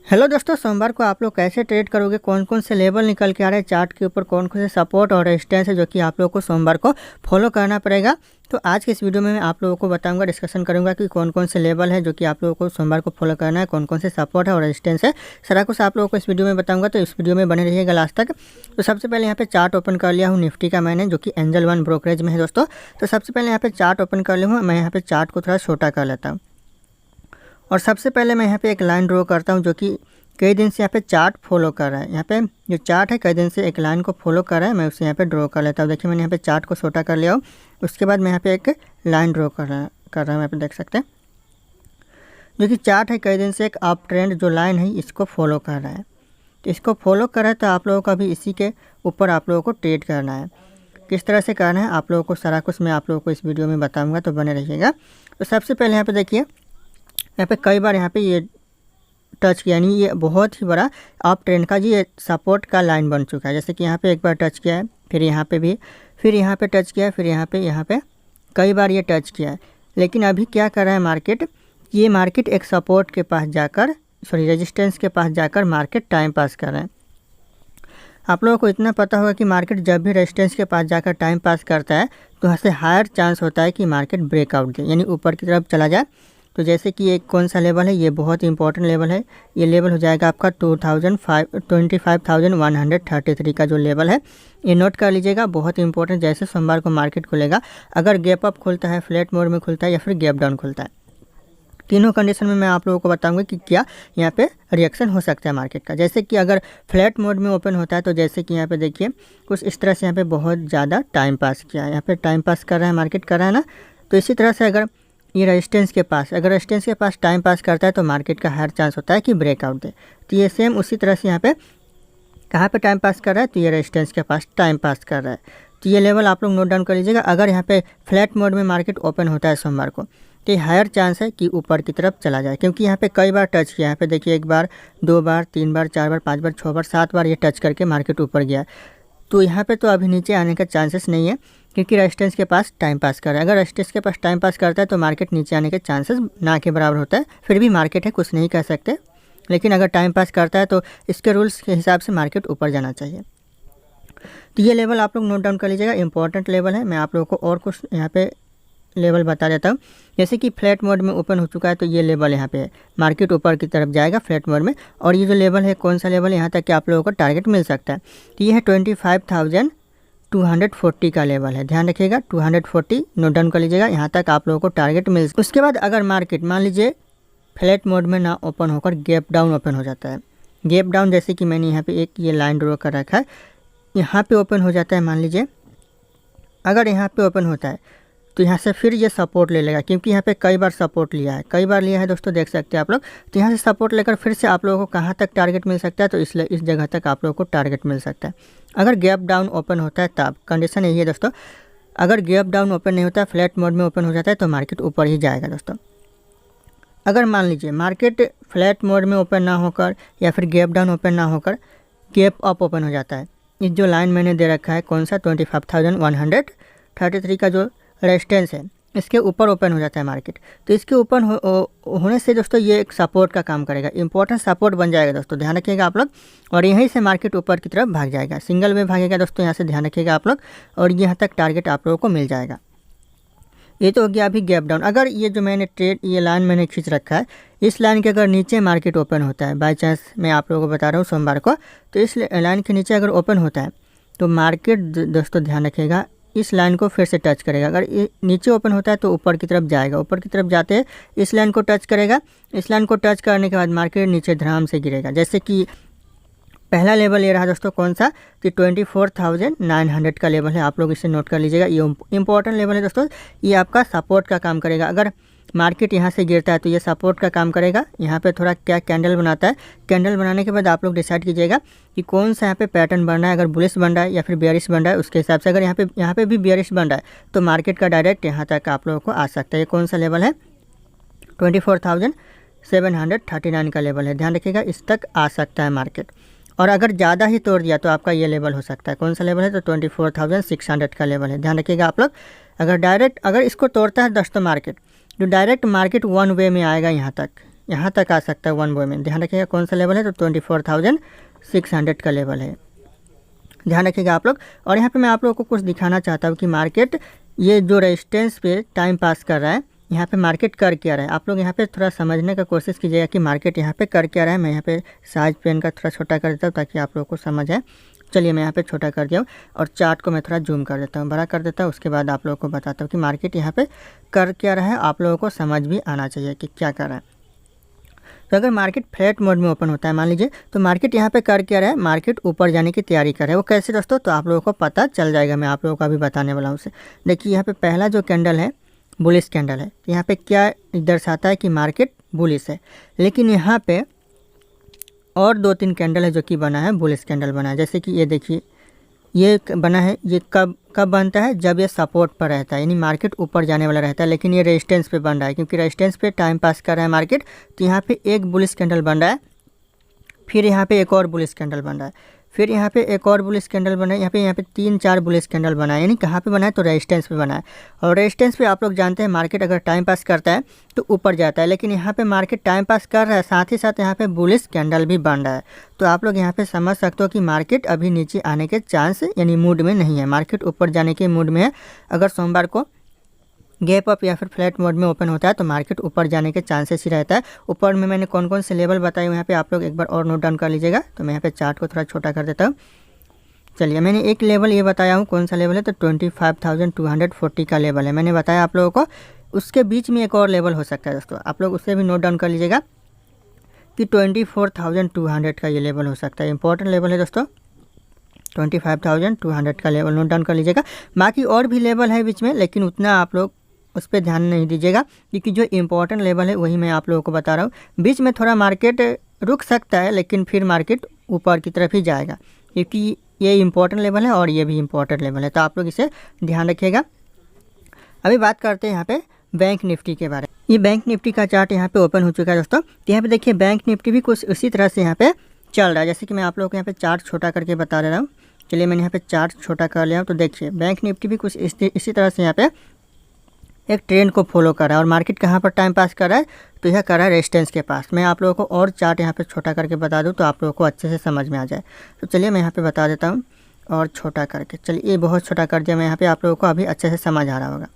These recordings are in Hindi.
हेलो दोस्तों, सोमवार को आप लोग कैसे ट्रेड करोगे, कौन कौन से लेवल निकल के आ रहे हैं चार्ट के ऊपर, कौन कौन से सपोर्ट और रेजिस्टेंस है जो कि आप लोगों को सोमवार को फॉलो करना पड़ेगा। तो आज के इस वीडियो में मैं आप लोगों को बताऊंगा, डिस्कशन करूंगा कि कौन कौन से लेवल है जो कि आप लोगों को सोमवार को फॉलो करना है, कौन कौन से सपोर्ट है और रेजिस्टेंस है, सारा कुछ आप लोगों को इस वीडियो में बताऊंगा। तो इस वीडियो में बने रहिएगा लास्ट तक। तो सबसे पहले यहाँ पे चार्ट ओपन कर लिया हूँ निफ्टी का मैंने, जो कि एंजल वन ब्रोकरेज में है दोस्तों। तो सबसे पहले यहाँ पे चार्ट ओपन कर लिया हूँ मैं। यहाँ पे चार्ट को थोड़ा छोटा कर लेता हूँ और सबसे पहले मैं यहाँ पे एक लाइन ड्रॉ करता हूँ जो कि कई दिन से यहाँ पे चार्ट फॉलो कर रहा है। यहाँ पे जो चार्ट है कई दिन से एक लाइन को फॉलो कर रहा है, मैं उसे यहाँ पे ड्रॉ कर लेता हूँ। देखिए मैंने यहाँ पे चार्ट को छोटा कर लिया हूँ, उसके बाद मैं यहाँ पे एक लाइन ड्रॉ कर रहा हूँ। यहाँ पे देख सकते हैं जो कि चार्ट है कई दिन से एक अप ट्रेंड जो लाइन है इसको फॉलो कर रहा है। तो इसको फॉलो कर रहा है तो आप लोगों को अभी इसी के ऊपर आप लोगों को ट्रेड करना है। किस तरह से करना है आप लोगों को सारा कुछ मैं आप लोगों को इस वीडियो में बताऊँगा, तो बने रहिएगा। तो सबसे पहले यहाँ पर देखिए, यहाँ पे कई बार यहाँ पे ये टच किया, यानी ये बहुत ही बड़ा अप ट्रेंड का जी ये सपोर्ट का लाइन बन चुका है। जैसे कि यहाँ पे एक बार टच किया है, फिर यहाँ पे भी, फिर यहाँ पे टच किया है, फिर यहाँ पे कई बार ये टच किया है। लेकिन अभी क्या कर रहा है मार्केट, ये मार्केट एक सपोर्ट के पास जाकर, रेजिस्टेंस के पास जाकर मार्केट टाइम पास कर रहा है। आप लोगों को इतना पता होगा कि मार्केट जब भी रेजिस्टेंस के पास जाकर टाइम पास करता है तो यहाँ से हायर चांस होता है कि मार्केट ब्रेकआउट दे, यानी ऊपर की तरफ चला जाए। तो जैसे कि ये कौन सा लेवल है, ये बहुत इंपॉर्टेंट लेवल है। ये लेवल हो जाएगा आपका 25,133 का जो लेवल है, ये नोट कर लीजिएगा, बहुत इंपॉर्टेंट। जैसे सोमवार को मार्केट खुलेगा, अगर गैप अप खुलता है, फ्लैट मोड में खुलता है या फिर गैप डाउन खुलता है, तीनों कंडीशन में मैं आप लोगों को बताऊंगा कि क्या यहाँ पे रिएक्शन हो सकता है मार्केट का। जैसे कि अगर फ्लैट मोड में ओपन होता है तो जैसे कि यहाँ पे देखिए कुछ इस तरह से यहाँ पे बहुत ज़्यादा टाइम पास किया है, यहाँ पे टाइम पास कर रहा है मार्केट, कर रहा है ना। तो इसी तरह से अगर ये रेजिस्टेंस के पास, अगर रेजिस्टेंस के पास टाइम पास करता है तो मार्केट का हायर चांस होता है कि ब्रेकआउट दे। तो ये सेम उसी तरह से यहाँ पे कहाँ पे टाइम पास कर रहा है, तो ये रेजिस्टेंस के पास टाइम पास कर रहा है। तो ये लेवल आप लोग नोट डाउन कर लीजिएगा। अगर यहाँ पे फ्लैट मोड में मार्केट ओपन होता है सोमवार को, तो ये हायर चांस है कि ऊपर की तरफ चला जाए, क्योंकि यहाँ पे कई बार टच किया। यहाँ पे देखिए एक बार, दो बार, तीन बार, चार बार, पाँच बार, छः बार, सात बार ये टच करके मार्केट ऊपर गया। तो यहाँ पे तो अभी नीचे आने का चांसेस नहीं है, क्योंकि रेजिस्टेंस के पास टाइम पास कर रहा है। अगर रेजिस्टेंस के पास टाइम पास करता है तो मार्केट नीचे आने के चांसेस ना के बराबर होता है। फिर भी मार्केट है, कुछ नहीं कह सकते, लेकिन अगर टाइम पास करता है तो इसके रूल्स के हिसाब से मार्केट ऊपर जाना चाहिए। तो ये लेवल आप लोग नोट डाउन कर लीजिएगा, इंपॉर्टेंट लेवल है। मैं आप लोगों को और कुछ यहाँ पे लेवल बता देता हूँ। जैसे कि फ्लैट मोड में ओपन हो चुका है तो ये लेवल यहाँ पे है, मार्केट ऊपर की तरफ जाएगा फ्लैट मोड में। और ये जो लेवल है, कौन सा लेवल है, यहाँ तक कि आप लोगों को टारगेट मिल सकता है। तो ये है 25,240 का लेवल है, ध्यान रखिएगा। 240 नोट डाउन कर लीजिएगा, यहाँ तक आप लोगों को टारगेट मिल। उसके बाद अगर मार्केट मान लीजिए फ्लैट मोड में ना ओपन होकर गैप डाउन ओपन हो जाता है, गैप डाउन जैसे कि मैंने यहाँ पे एक ये लाइन ड्रॉ कर रखा है, यहाँ पे ओपन हो जाता है, मान लीजिए अगर यहाँ पे ओपन होता है तो यहाँ से फिर ये सपोर्ट ले लेगा, क्योंकि यहाँ पे कई बार सपोर्ट लिया है, कई बार लिया है दोस्तों, देख सकते हैं आप लोग। तो यहाँ से सपोर्ट लेकर फिर से आप लोगों को कहाँ तक टारगेट मिल सकता है, तो इसलिए इस जगह तक आप लोगों को टारगेट मिल सकता है। अगर गैप डाउन ओपन होता है तब कंडीशन यही है दोस्तों। अगर गैप डाउन ओपन नहीं होता है, फ्लैट मोड में ओपन हो जाता है, तो मार्केट ऊपर ही जाएगा दोस्तों। अगर मान लीजिए मार्केट फ्लैट मोड में ओपन ना होकर या फिर गैप डाउन ओपन ना होकर गैप अप ओपन हो जाता है, इस जो लाइन मैंने दे रखा है कौन सा 25,133 का जो रेजिस्टेंस है, इसके ऊपर ओपन हो जाता है मार्केट, तो इसके ओपन होने से दोस्तों ये एक सपोर्ट का काम करेगा, इंपॉर्टेंट सपोर्ट बन जाएगा दोस्तों, ध्यान रखिएगा आप लोग। और यहीं से मार्केट ऊपर की तरफ भाग जाएगा, सिंगल में भागेगा दोस्तों, यहाँ से ध्यान रखिएगा आप लोग। और यहाँ तक टारगेट आप लोगों को मिल जाएगा। ये तो हो गया अभी गैप डाउन। अगर ये जो मैंने ट्रेड, ये लाइन मैंने खींच रखा है, इस लाइन के अगर नीचे मार्केट ओपन होता है, बाई चांस मैं आप लोगों को बता रहा हूँ सोमवार को, तो इस लाइन के नीचे अगर ओपन होता है तो मार्केट दोस्तों ध्यान रखिएगा इस लाइन को फिर से टच करेगा। अगर नीचे ओपन होता है तो ऊपर की तरफ जाएगा, ऊपर की तरफ जाते हैं इस लाइन को टच करेगा। इस लाइन को टच करने के बाद मार्केट नीचे धड़ाम से गिरेगा। जैसे कि पहला लेवल ये रहा दोस्तों कौन सा, तो 24,900 का लेवल है, आप लोग इसे नोट कर लीजिएगा। ये इंपॉर्टेंट लेवल है दोस्तों, ये आपका सपोर्ट का काम करेगा। अगर मार्केट यहाँ से गिरता है तो ये सपोर्ट का काम करेगा। यहाँ पे थोड़ा क्या कैंडल बनाता है, कैंडल बनाने के बाद आप लोग डिसाइड कीजिएगा कि कौन सा यहाँ पे पैटर्न बन रहा है, अगर बुलिश बन रहा है या फिर बेयरिश बन रहा है, उसके हिसाब से। अगर यहाँ पे भी बेयरिश बन रहा है तो मार्केट का डायरेक्ट यहाँ तक आप लोगों को आ सकता है। ये कौन सा लेवल है, 24,739 का लेवल है, ध्यान रखिएगा, इस तक आ सकता है मार्केट। और अगर ज़्यादा ही तोड़ दिया तो आपका ये लेवल हो सकता है, कौन सा लेवल है, तो 24,600 का लेवल है, ध्यान रखिएगा आप लोग। अगर इसको तोड़ता है दोस्तों मार्केट, तो डायरेक्ट मार्केट वन वे में आएगा यहाँ तक, यहाँ तक आ सकता है वन बॉय में। ध्यान रखिएगा कौन सा लेवल है, तो 24,600 का लेवल है, ध्यान रखिएगा आप लोग। और यहाँ पे मैं आप लोगों को कुछ दिखाना चाहता हूँ कि मार्केट ये जो रेजिस्टेंस पे टाइम पास कर रहा है, यहाँ पे मार्केट कर क्या रहा है। आप लोग यहाँ पे थोड़ा समझने का कोशिश कीजिएगा कि मार्केट यहाँ पे कर क्या रहा है। मैं यहाँ पे साइज पेन का थोड़ा छोटा कर देता हूँ ताकि आप लोगों को समझ आए। चलिए मैं यहाँ पे छोटा कर दिया हूँ और चार्ट को मैं थोड़ा जूम कर देता हूँ, बड़ा कर देता हूँ। उसके बाद आप लोगों को बताता हूँ कि मार्केट यहाँ पे कर क्या रहा है। आप लोगों को समझ भी आना चाहिए कि क्या कर रहा है। तो अगर मार्केट फ्लैट मोड में ओपन होता है मान लीजिए, तो मार्केट यहाँ पे कर क्या रहा है, मार्केट ऊपर जाने की तैयारी कर रहा है। वो कैसे दोस्तों, तो आप लोगों को पता चल जाएगा, मैं आप लोगों को अभी बताने वाला हूँ उसे। देखिए यहाँ पे पहला जो कैंडल है बुलिश कैंडल है, यहाँ पे क्या दर्शाता है कि मार्केट बुलिश है। लेकिन यहाँ पे और 2-3 कैंडल है जो कि बना है बुलिश कैंडल बना है। जैसे कि ये देखिए ये बना है, ये कब बनता है, जब ये सपोर्ट पर रहता है, यानी मार्केट ऊपर जाने वाला रहता है। लेकिन ये रेजिस्टेंस पे बन रहा है, क्योंकि रेजिस्टेंस पे टाइम पास कर रहा है मार्केट। तो यहाँ पे एक बुलिश कैंडल बन रहा है, फिर यहाँ पे एक और बुलिश कैंडल बन रहा है, फिर यहाँ पे एक और बुलिश कैंडल बना है, यहाँ पे 3-4 बुलिश कैंडल बना है। यानी कहाँ पे बना है, तो रेजिस्टेंस पे बना है। और रेजिस्टेंस पे आप लोग जानते हैं मार्केट अगर टाइम पास करता है तो ऊपर जाता है। लेकिन यहाँ पे मार्केट टाइम पास कर रहा है, साथ ही साथ यहाँ पे बुलिश कैंडल भी बन रहा है। तो आप लोग यहाँ पे समझ सकते हो कि मार्केट अभी नीचे आने के चांस यानी मूड में नहीं है, मार्केट ऊपर जाने के मूड में है। अगर सोमवार को गैप अप या फिर फ्लैट मोड में ओपन होता है तो मार्केट ऊपर जाने के चांसेस ही रहता है। ऊपर में मैंने कौन कौन से लेवल बताए हुए यहाँ पे आप लोग एक बार और नोट डाउन कर लीजिएगा। तो मैं यहाँ पे चार्ट को थोड़ा छोटा कर देता हूँ। चलिए मैंने एक लेवल ये बताया हूँ, कौन सा लेवल है, तो 25,240 का लेवल है, मैंने बताया आप लोगों को। उसके बीच में एक और लेवल हो सकता है दोस्तों, आप लोग उससे भी नोट डाउन कर लीजिएगा कि 24,200 का ये लेवल हो सकता है। इंपॉर्टेंट लेवल है दोस्तों, 25,200 का लेवल नोट डाउन कर लीजिएगा। बाकी और भी लेवल है बीच में, लेकिन उतना आप लोग उस पर ध्यान नहीं दीजिएगा, क्योंकि जो इंपॉर्टेंट लेवल है वही मैं आप लोगों को बता रहा हूँ। बीच में थोड़ा मार्केट रुक सकता है, लेकिन फिर मार्केट ऊपर की तरफ ही जाएगा, क्योंकि ये इंपॉर्टेंट लेवल है और ये भी इंपॉर्टेंट लेवल है। तो आप लोग इसे ध्यान रखिएगा। अभी बात करते हैं यहाँ पे बैंक निफ्टी के बारे में। ये बैंक निफ्टी का चार्ट यहाँ पे ओपन हो चुका है दोस्तों। तो यहाँ पे देखिए बैंक निफ्टी भी कुछ उसी तरह से यहाँ पे चल रहा है, जैसे कि मैं आप लोगों को यहाँ पे चार्ट छोटा करके बता रहा हूँ। चलिए मैंने यहाँ पे चार्ट छोटा कर लिया हूँ। तो देखिए बैंक निफ्टी भी कुछ इसी तरह से यहाँ पे एक ट्रेंड को फॉलो कर रहा है। और मार्केट कहाँ पर टाइम पास कर रहा है, तो यह कर रहा है रेजिस्टेंस के पास। मैं आप लोगों को और चार्ट यहाँ पे छोटा करके बता दूँ तो आप लोगों को अच्छे से समझ में आ जाए। तो चलिए मैं यहाँ पे बता देता हूँ और छोटा करके। चलिए ये बहुत छोटा कर दिया मैं यहाँ पे, आप लोगों को अभी अच्छे से समझ आ रहा होगा।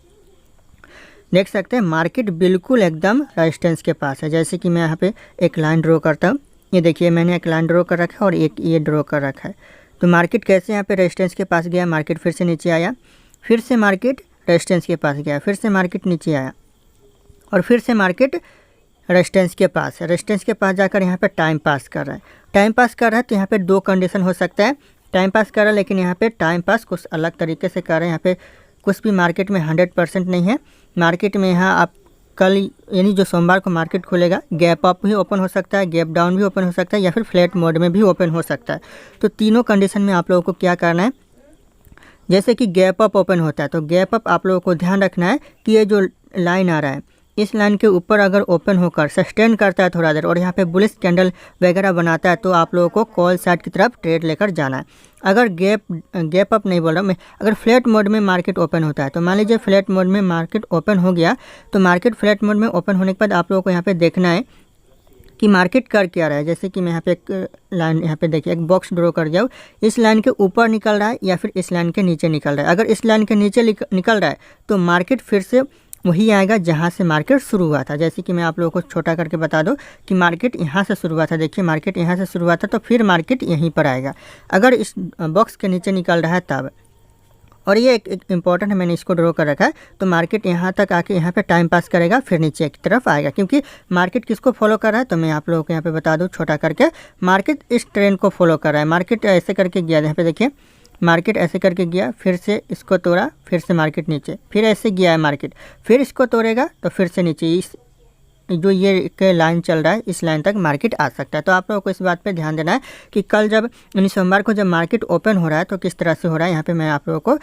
देख सकते हैं मार्केट बिल्कुल एकदम रेजिस्टेंस के पास है। जैसे कि मैं यहाँ पे एक लाइन ड्रॉ करता हूँ, ये देखिए मैंने एक लाइन ड्रॉ कर रखा है और एक ये ड्रॉ कर रखा है। तो मार्केट कैसे यहाँ पे रेजिस्टेंस के पास गया, मार्केट फिर से नीचे आया, फिर से मार्केट रेजिस्टेंस के पास गया, फिर से मार्केट नीचे आया और फिर से मार्केट रेजिस्टेंस के पास है। रेजिस्टेंस के पास जाकर यहाँ पे टाइम पास कर रहा है। टाइम पास कर रहा है तो यहाँ पे 2 कंडीशन हो सकता है। टाइम पास कर रहा है, लेकिन यहाँ पे टाइम पास कुछ अलग तरीके से कर रहे हैं। यहाँ पे कुछ भी मार्केट में 100% नहीं है। मार्केट में यहाँ आप कल यानी जो सोमवार को मार्केट खुलेगा, गैप अप भी ओपन हो सकता है, गैप डाउन भी ओपन हो सकता है, या फिर फ्लैट मोड में भी ओपन हो सकता है। तो तीनों कंडीशन में आप लोगों को क्या करना है, जैसे कि गैप अप ओपन होता है तो गैप अप आप लोगों को ध्यान रखना है कि ये जो लाइन आ रहा है इस लाइन के ऊपर अगर ओपन होकर सस्टेन करता है थोड़ा देर और यहाँ पे बुलिश कैंडल वगैरह बनाता है, तो आप लोगों को कॉल साइड की तरफ ट्रेड लेकर जाना है। अगर गैप अप नहीं बोल रहा मैं, अगर फ्लैट मोड में मार्केट ओपन होता है तो मान लीजिए फ्लैट मोड में मार्केट ओपन हो गया, तो मार्केट फ्लैट मोड में ओपन होने के बाद आप लोगों को यहाँ पे देखना है कि मार्केट कर क्या रहा है। जैसे कि मैं यहाँ पे एक लाइन यहाँ पे देखिए एक बॉक्स ड्रॉ कर जाऊँ, इस लाइन के ऊपर निकल रहा है या फिर इस लाइन के नीचे निकल रहा है। अगर इस लाइन के नीचे निकल रहा है तो मार्केट फिर से वही आएगा जहाँ से मार्केट शुरू हुआ था। जैसे कि मैं आप लोगों को छोटा करके बता दूं कि मार्केट यहाँ से शुरू हुआ था, देखिए मार्केट यहाँ से शुरू हुआ था तो फिर मार्केट यहीं पर आएगा अगर इस बॉक्स के नीचे निकल रहा है तब। और ये एक इम्पॉर्टेंट है, मैंने इसको ड्रॉ कर रखा है। तो मार्केट यहाँ तक आके यहाँ पे टाइम पास करेगा, फिर नीचे की तरफ आएगा। क्योंकि मार्केट किसको फॉलो कर रहा है, तो मैं आप लोगों को यहाँ पे बता दूँ छोटा करके, मार्केट इस ट्रेंड को फॉलो कर रहा है। मार्केट ऐसे करके गया, यहाँ पे देखिए मार्केट ऐसे करके गया, फिर से इसको तोड़ा, फिर से मार्केट नीचे, फिर ऐसे गया है मार्केट, फिर इसको तोड़ेगा तो फिर से नीचे। इस जो ये लाइन चल रहा है इस लाइन तक मार्केट आ सकता है। तो आप लोगों को इस बात पे ध्यान देना है कि कल जब यानी सोमवार को जब मार्केट ओपन हो रहा है तो किस तरह से हो रहा है। यहाँ पे मैं आप लोगों को,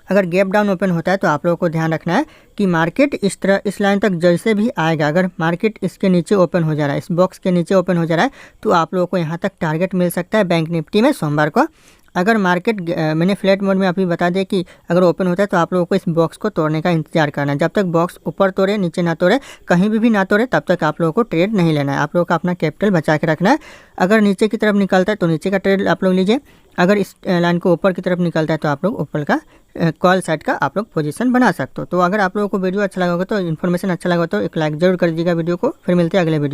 अगर गैप डाउन ओपन होता है तो आप लोगों को ध्यान रखना है कि मार्केट इस तरह इस लाइन तक जैसे भी आएगा, अगर मार्केट इसके नीचे ओपन हो जा रहा है, इस बॉक्स के नीचे ओपन हो जा रहा है, तो आप लोगों को यहाँ तक टारगेट मिल सकता है बैंक निफ्टी में सोमवार को। अगर मार्केट मैंने फ्लैट मोड में अभी बता दें कि अगर ओपन होता है तो आप लोगों को इस बॉक्स को तोड़ने का इंतजार करना है। जब तक बॉक्स ऊपर तोड़े नीचे ना तोड़े कहीं भी ना तोड़े तब तक आप लोगों को ट्रेड नहीं लेना है। आप लोगों को अपना कैपिटल बचा के रखना है। अगर नीचे की तरफ निकलता है तो नीचे का ट्रेड आप लोग लीजिए, अगर इस लाइन को ऊपर की तरफ निकलता है तो आप लोग ऊपर का कॉल साइड का आप लोग पोजीशन बना सकते हो। तो अगर आप लोगों को वीडियो अच्छा लगा होगा तो इन्फॉर्मेशन अच्छा लगा तो एक लाइक जरूर कर दीजिएगा वीडियो को। फिर मिलते हैं अगले वीडियो।